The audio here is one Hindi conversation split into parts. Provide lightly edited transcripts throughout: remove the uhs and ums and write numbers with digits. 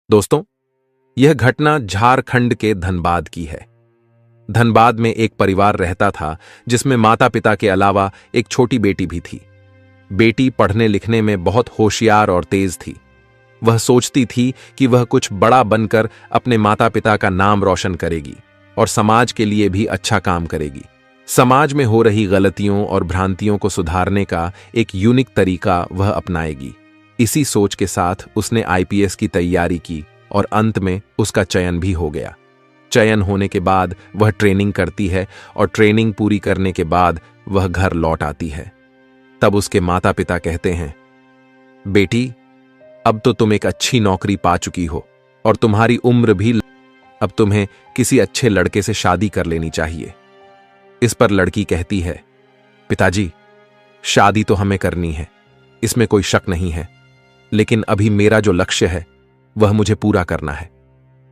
दोस्तों, यह घटना झारखंड के धनबाद की है। धनबाद में एक परिवार रहता था जिसमें माता पिता के अलावा एक छोटी बेटी भी थी। बेटी पढ़ने लिखने में बहुत होशियार और तेज थी। वह सोचती थी कि वह कुछ बड़ा बनकर अपने माता पिता का नाम रोशन करेगी और समाज के लिए भी अच्छा काम करेगी। समाज में हो रही गलतियों और भ्रांतियों को सुधारने का एक यूनिक तरीका वह अपनाएगी। इसी सोच के साथ उसने आईपीएस की तैयारी की और अंत में उसका चयन भी हो गया। चयन होने के बाद वह ट्रेनिंग करती है और ट्रेनिंग पूरी करने के बाद वह घर लौट आती है। तब उसके माता पिता कहते हैं, बेटी, अब तो तुम एक अच्छी नौकरी पा चुकी हो और तुम्हारी उम्र भी, अब तुम्हें किसी अच्छे लड़के से शादी कर लेनी चाहिए। इस पर लड़की कहती है, पिताजी, शादी तो हमें करनी है, इसमें कोई शक नहीं है, लेकिन अभी मेरा जो लक्ष्य है वह मुझे पूरा करना है।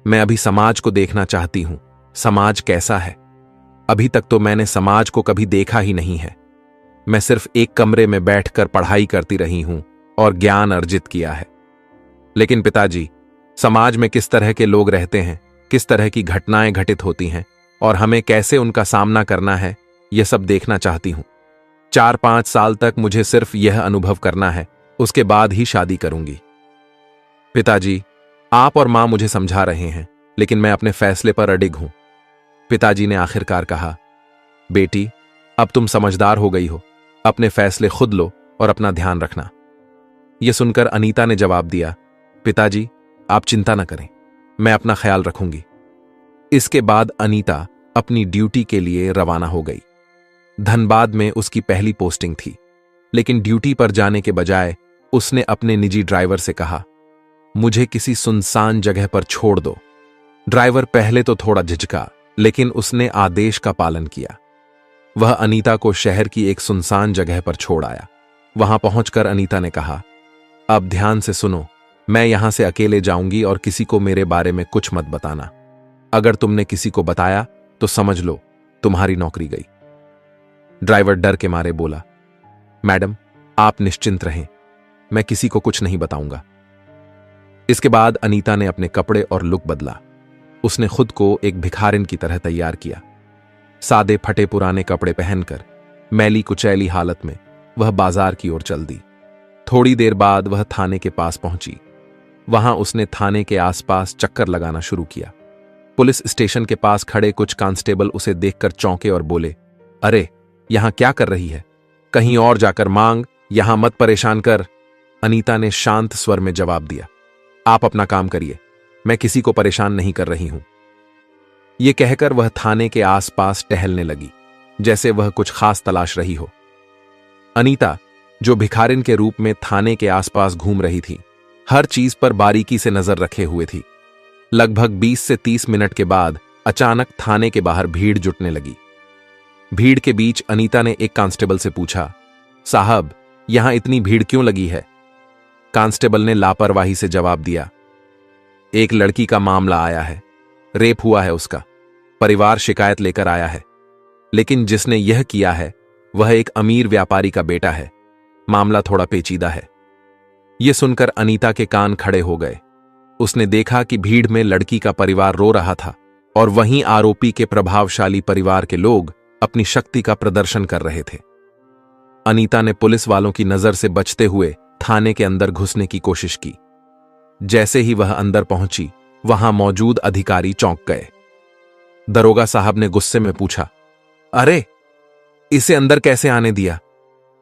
मैं अभी समाज को देखना चाहती हूं, समाज कैसा है। अभी तक तो मैंने समाज को कभी देखा ही नहीं है। मैं सिर्फ एक कमरे में बैठकर पढ़ाई करती रही हूं और ज्ञान अर्जित किया है। लेकिन पिताजी, समाज में किस तरह के लोग रहते हैं, किस तरह की घटनाएं घटित होती हैं और हमें कैसे उनका सामना करना है, यह सब देखना चाहती हूं। 4-5 साल तक मुझे सिर्फ यह अनुभव करना है, उसके बाद ही शादी करूंगी। पिताजी, आप और मां मुझे समझा रहे हैं, लेकिन मैं अपने फैसले पर अडिग हूं। पिताजी ने आखिरकार कहा, बेटी, अब तुम समझदार हो गई हो, अपने फैसले खुद लो और अपना ध्यान रखना। यह सुनकर अनीता ने जवाब दिया, पिताजी, आप चिंता न करें, मैं अपना ख्याल रखूंगी। इसके बाद अनीता अपनी ड्यूटी के लिए रवाना हो गई। धनबाद में उसकी पहली पोस्टिंग थी, लेकिन ड्यूटी पर जाने के बजाय उसने अपने निजी ड्राइवर से कहा, मुझे किसी सुनसान जगह पर छोड़ दो। ड्राइवर पहले तो थोड़ा झिझका, लेकिन उसने आदेश का पालन किया। वह अनीता को शहर की एक सुनसान जगह पर छोड़ आया। वहां पहुंचकर अनीता ने कहा, अब ध्यान से सुनो, मैं यहां से अकेले जाऊंगी और किसी को मेरे बारे में कुछ मत बताना। अगर तुमने किसी को बताया तो समझ लो तुम्हारी नौकरी गई। ड्राइवर डर के मारे बोला, मैडम, आप निश्चिंत रहें, मैं किसी को कुछ नहीं बताऊंगा। इसके बाद अनीता ने अपने कपड़े और लुक बदला। उसने खुद को एक भिखारिन की तरह तैयार किया। सादे फटे पुराने कपड़े पहनकर मैली कुचैली हालत में वह बाजार की ओर चल दी। थोड़ी देर बाद वह थाने के पास पहुंची। वहां उसने थाने के आसपास चक्कर लगाना शुरू किया। पुलिस स्टेशन के पास खड़े कुछ कांस्टेबल उसे देखकर चौंके और बोले, अरे, यहां क्या कर रही है? कहीं और जाकर मांग, यहां मत परेशान कर। अनीता ने शांत स्वर में जवाब दिया, आप अपना काम करिए, मैं किसी को परेशान नहीं कर रही हूं। यह कहकर वह थाने के आसपास टहलने लगी, जैसे वह कुछ खास तलाश रही हो। अनीता, जो भिखारिन के रूप में थाने के आसपास घूम रही थी, हर चीज पर बारीकी से नजर रखे हुए थी। लगभग 20 से 30 मिनट के बाद अचानक थाने के बाहर भीड़ जुटने लगी। भीड़ के बीच अनीता ने एक कांस्टेबल से पूछा, साहब, यहां इतनी भीड़ क्यों लगी है? कांस्टेबल ने लापरवाही से जवाब दिया, एक लड़की का मामला आया है, रेप हुआ है उसका, परिवार शिकायत लेकर आया है, लेकिन जिसने यह किया है वह एक अमीर व्यापारी का बेटा है। मामला थोड़ा पेचीदा है। यह सुनकर अनीता के कान खड़े हो गए। उसने देखा कि भीड़ में लड़की का परिवार रो रहा था और वहीं आरोपी के प्रभावशाली परिवार के लोग अपनी शक्ति का प्रदर्शन कर रहे थे। अनीता ने पुलिस वालों की नजर से बचते हुए थाने के अंदर घुसने की कोशिश की। जैसे ही वह अंदर पहुंची, वहां मौजूद अधिकारी चौंक गए। दरोगा साहब ने गुस्से में पूछा, अरे, इसे अंदर कैसे आने दिया?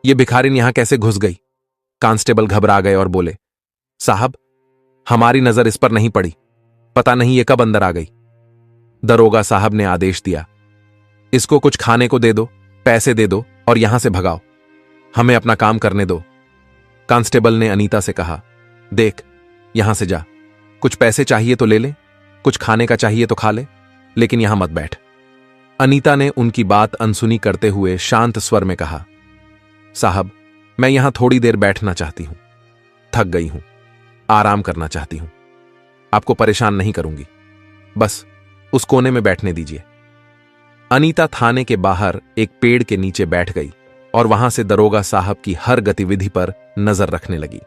यह भिखारिन यहां कैसे घुस गई? कांस्टेबल घबरा गए और बोले, साहब, हमारी नजर इस पर नहीं पड़ी, पता नहीं यह कब अंदर आ गई। दरोगा साहब ने आदेश दिया, इसको कुछ खाने को दे दो, पैसे दे दो और यहां से भगाओ, हमें अपना काम करने दो। कांस्टेबल ने अनीता से कहा, देख, यहां से जा, कुछ पैसे चाहिए तो ले ले, कुछ खाने का चाहिए तो खा ले, लेकिन यहां मत बैठ। अनीता ने उनकी बात अनसुनी करते हुए शांत स्वर में कहा, साहब, मैं यहां थोड़ी देर बैठना चाहती हूं, थक गई हूं, आराम करना चाहती हूं, आपको परेशान नहीं करूंगी, बस उस कोने में बैठने दीजिए। अनीता थाने के बाहर एक पेड़ के नीचे बैठ गई और वहां से दरोगा साहब की हर गतिविधि पर नजर रखने लगी।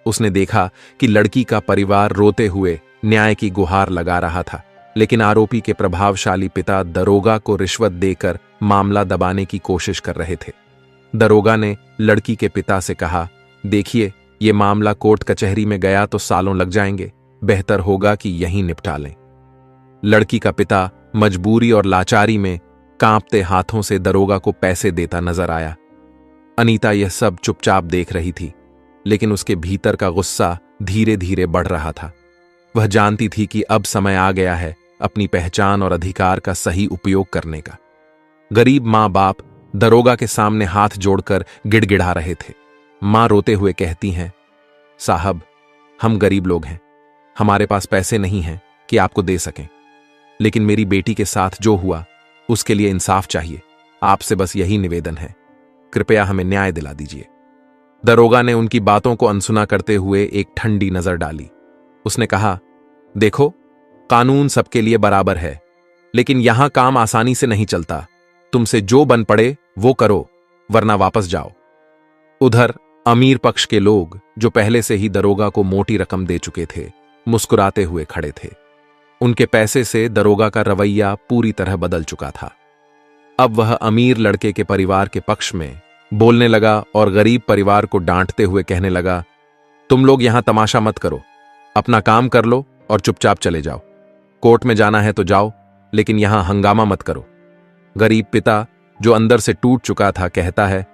उसने देखा कि लड़की का परिवार रोते हुए न्याय की गुहार लगा रहा था, लेकिन आरोपी के प्रभावशाली पिता दरोगा को रिश्वत देकर मामला दबाने की कोशिश कर रहे थे। दरोगा ने लड़की के पिता से कहा, देखिए, ये मामला कोर्ट कचहरी में गया तो सालों लग जाएंगे, बेहतर होगा कि यहीं निपटा लें। लड़की का पिता मजबूरी और लाचारी में कांपते हाथों से दरोगा को पैसे देता नजर आया। अनीता यह सब चुपचाप देख रही थी, लेकिन उसके भीतर का गुस्सा धीरे धीरे बढ़ रहा था। वह जानती थी कि अब समय आ गया है अपनी पहचान और अधिकार का सही उपयोग करने का। गरीब मां बाप दरोगा के सामने हाथ जोड़कर गिड़गिड़ा रहे थे। मां रोते हुए कहती हैं, साहब, हम गरीब लोग हैं, हमारे पास पैसे नहीं हैं कि आपको दे सकें, लेकिन मेरी बेटी के साथ जो हुआ उसके लिए इंसाफ चाहिए। आपसे बस यही निवेदन है, कृपया हमें न्याय दिला दीजिए। दरोगा ने उनकी बातों को अनसुना करते हुए एक ठंडी नजर डाली। उसने कहा, देखो, कानून सबके लिए बराबर है, लेकिन यहां काम आसानी से नहीं चलता। तुमसे जो बन पड़े वो करो, वरना वापस जाओ। उधर अमीर पक्ष के लोग, जो पहले से ही दरोगा को मोटी रकम दे चुके थे, मुस्कुराते हुए खड़े थे। उनके पैसे से दरोगा का रवैया पूरी तरह बदल चुका था। अब वह अमीर लड़के के परिवार के पक्ष में बोलने लगा और गरीब परिवार को डांटते हुए कहने लगा, तुम लोग यहां तमाशा मत करो, अपना काम कर लो और चुपचाप चले जाओ। कोर्ट में जाना है तो जाओ, लेकिन यहां हंगामा मत करो। गरीब पिता, जो अंदर से टूट चुका था, कहता है,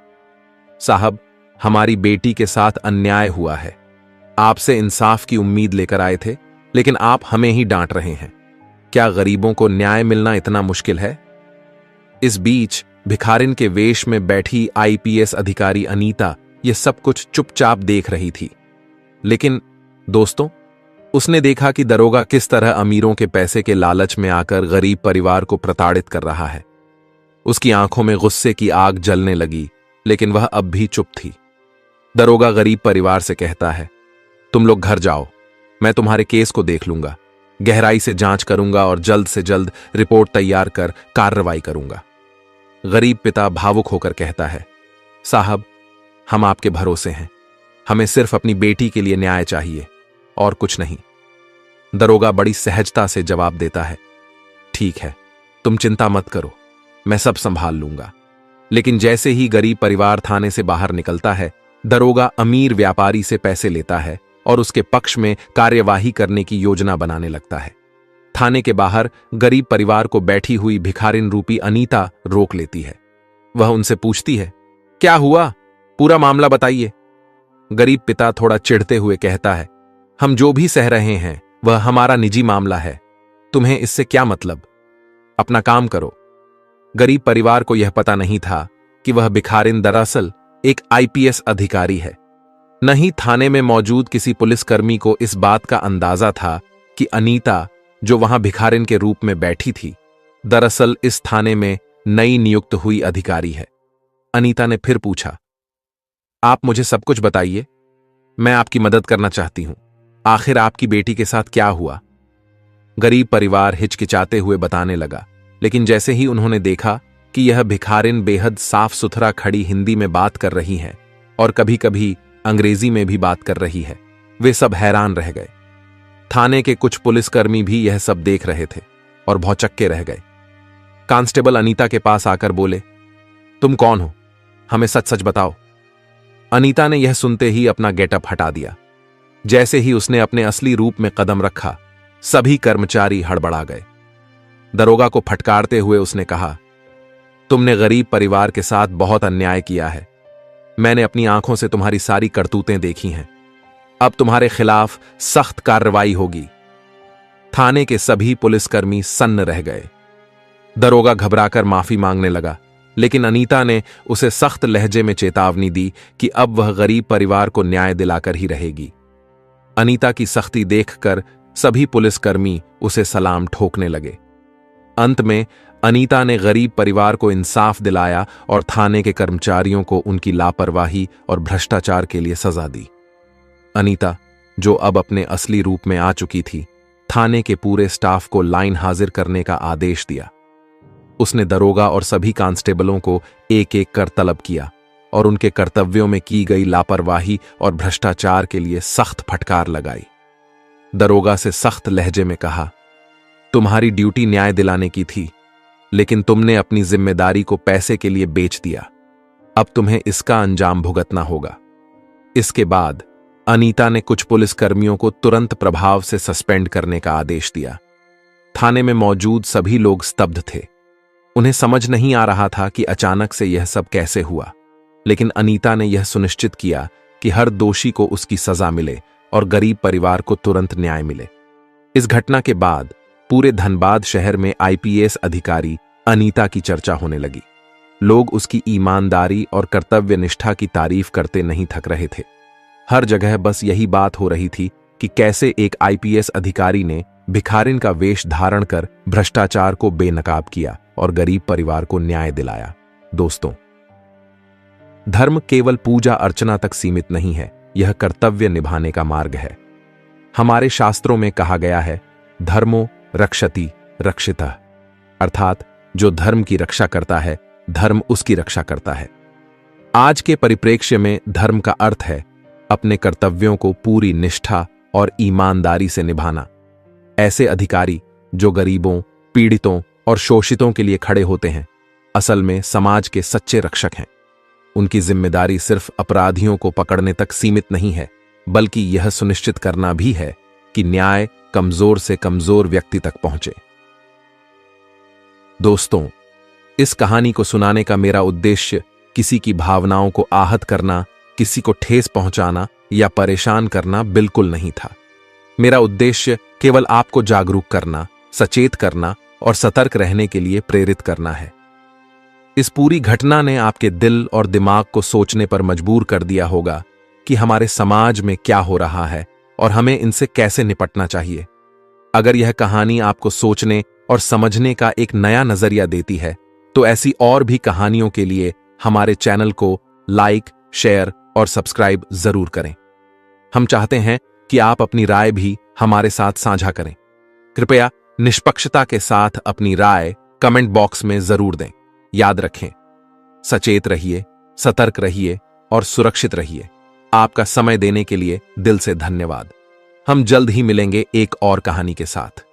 साहब, हमारी बेटी के साथ अन्याय हुआ है। आपसे इंसाफ की उम्मीद लेकर आए थे, लेकिन आप हमें ही डांट रहे हैं। क्या गरीबों को न्याय मिलना इतना मुश्किल है? इस बीच भिखारिन के वेश में बैठी आईपीएस अधिकारी अनीता यह सब कुछ चुपचाप देख रही थी। लेकिन दोस्तों, उसने देखा कि दरोगा किस तरह अमीरों के पैसे के लालच में आकर गरीब परिवार को प्रताड़ित कर रहा है। उसकी आंखों में गुस्से की आग जलने लगी, लेकिन वह अब भी चुप थी। दरोगा गरीब परिवार से कहता है, तुम लोग घर जाओ, मैं तुम्हारे केस को देख लूंगा, गहराई से जांच करूंगा और जल्द से जल्द रिपोर्ट तैयार कर कार्रवाई करूंगा। गरीब पिता भावुक होकर कहता है, साहब, हम आपके भरोसे हैं, हमें सिर्फ अपनी बेटी के लिए न्याय चाहिए और कुछ नहीं। दरोगा बड़ी सहजता से जवाब देता है, ठीक है, तुम चिंता मत करो, मैं सब संभाल लूंगा। लेकिन जैसे ही गरीब परिवार थाने से बाहर निकलता है, दरोगा अमीर व्यापारी से पैसे लेता है और उसके पक्ष में कार्यवाही करने की योजना बनाने लगता है। थाने के बाहर गरीब परिवार को बैठी हुई भिखारिन रूपी अनीता रोक लेती है। वह उनसे पूछती है, क्या हुआ, पूरा मामला बताइए। गरीब पिता थोड़ा चिढ़ते हुए कहता है, हम जो भी सह रहे हैं वह हमारा निजी मामला है, तुम्हें इससे क्या मतलब, अपना काम करो। गरीब परिवार को यह पता नहीं था कि वह भिखारिन दरअसल एक आईपीएस अधिकारी है। न ही थाने में मौजूद किसी पुलिसकर्मी को इस बात का अंदाजा था कि अनीता, जो वहां भिखारिन के रूप में बैठी थी, दरअसल इस थाने में नई नियुक्त हुई अधिकारी है। अनीता ने फिर पूछा, आप मुझे सब कुछ बताइए, मैं आपकी मदद करना चाहती हूं। आखिर आपकी बेटी के साथ क्या हुआ? गरीब परिवार हिचकिचाते हुए बताने लगा, लेकिन जैसे ही उन्होंने देखा कि यह भिखारिन बेहद साफ सुथरा खड़ी हिंदी में बात कर रही है और कभी कभी अंग्रेजी में भी बात कर रही है, वे सब हैरान रह गए। थाने के कुछ पुलिसकर्मी भी यह सब देख रहे थे और भौचक्के रह गए। कांस्टेबल अनीता के पास आकर बोले, तुम कौन हो, हमें सच सच बताओ। अनीता ने यह सुनते ही अपना गेटअप हटा दिया। जैसे ही उसने अपने असली रूप में कदम रखा, सभी कर्मचारी हड़बड़ा गए। दरोगा को फटकारते हुए उसने कहा, तुमने गरीब परिवार के साथ बहुत अन्याय किया है। मैंने अपनी आंखों से तुम्हारी सारी करतूतें देखी हैं। अब तुम्हारे खिलाफ सख्त कार्रवाई होगी। थाने के सभी पुलिसकर्मी सन्न रह गए। दरोगा घबराकर माफी मांगने लगा, लेकिन अनीता ने उसे सख्त लहजे में चेतावनी दी कि अब वह गरीब परिवार को न्याय दिलाकर ही रहेगी। अनीता की सख्ती देखकर सभी पुलिसकर्मी उसे सलाम ठोकने लगे। अंत में अनीता ने गरीब परिवार को इंसाफ दिलाया और थाने के कर्मचारियों को उनकी लापरवाही और भ्रष्टाचार के लिए सजा दी। अनीता, जो अब अपने असली रूप में आ चुकी थी, थाने के पूरे स्टाफ को लाइन हाजिर करने का आदेश दिया। उसने दरोगा और सभी कांस्टेबलों को एक एक कर तलब किया और उनके कर्तव्यों में की गई लापरवाही और भ्रष्टाचार के लिए सख्त फटकार लगाई। दरोगा से सख्त लहजे में कहा, तुम्हारी ड्यूटी न्याय दिलाने की थी, लेकिन तुमने अपनी जिम्मेदारी को पैसे के लिए बेच दिया। अब तुम्हें इसका अंजाम भुगतना होगा। इसके बाद अनीता ने कुछ पुलिसकर्मियों को तुरंत प्रभाव से सस्पेंड करने का आदेश दिया। थाने में मौजूद सभी लोग स्तब्ध थे। उन्हें समझ नहीं आ रहा था कि अचानक से यह सब कैसे हुआ, लेकिन अनीता ने यह सुनिश्चित किया कि हर दोषी को उसकी सजा मिले और गरीब परिवार को तुरंत न्याय मिले। इस घटना के बाद पूरे धनबाद शहर में आईपीएस अधिकारी अनीता की चर्चा होने लगी। लोग उसकी ईमानदारी और कर्तव्य निष्ठा की तारीफ करते नहीं थक रहे थे। हर जगह बस यही बात हो रही थी कि कैसे एक आईपीएस अधिकारी ने भिखारिन का वेश धारण कर भ्रष्टाचार को बेनकाब किया और गरीब परिवार को न्याय दिलाया। दोस्तों, धर्म केवल पूजा अर्चना तक सीमित नहीं है, यह कर्तव्य निभाने का मार्ग है। हमारे शास्त्रों में कहा गया है, धर्मो रक्षति रक्षितः, अर्थात जो धर्म की रक्षा करता है, धर्म उसकी रक्षा करता है। आज के परिप्रेक्ष्य में धर्म का अर्थ है अपने कर्तव्यों को पूरी निष्ठा और ईमानदारी से निभाना। ऐसे अधिकारी जो गरीबों, पीड़ितों और शोषितों के लिए खड़े होते हैं, असल में समाज के सच्चे रक्षक हैं। उनकी जिम्मेदारी सिर्फ अपराधियों को पकड़ने तक सीमित नहीं है, बल्कि यह सुनिश्चित करना भी है कि न्याय कमजोर से कमजोर व्यक्ति तक पहुंचे। दोस्तों, इस कहानी को सुनाने का मेरा उद्देश्य किसी की भावनाओं को आहत करना, किसी को ठेस पहुंचाना या परेशान करना बिल्कुल नहीं था। मेरा उद्देश्य केवल आपको जागरूक करना, सचेत करना और सतर्क रहने के लिए प्रेरित करना है। इस पूरी घटना ने आपके दिल और दिमाग को सोचने पर मजबूर कर दिया होगा कि हमारे समाज में क्या हो रहा है और हमें इनसे कैसे निपटना चाहिए। अगर यह कहानी आपको सोचने और समझने का एक नया नजरिया देती है, तो ऐसी और भी कहानियों के लिए हमारे चैनल को लाइक, शेयर और सब्सक्राइब जरूर करें। हम चाहते हैं कि आप अपनी राय भी हमारे साथ साझा करें। कृपया निष्पक्षता के साथ अपनी राय कमेंट बॉक्स में जरूर दें। याद रखें, सचेत रहिए, सतर्क रहिए और सुरक्षित रहिए। आपका समय देने के लिए दिल से धन्यवाद। हम जल्द ही मिलेंगे एक और कहानी के साथ।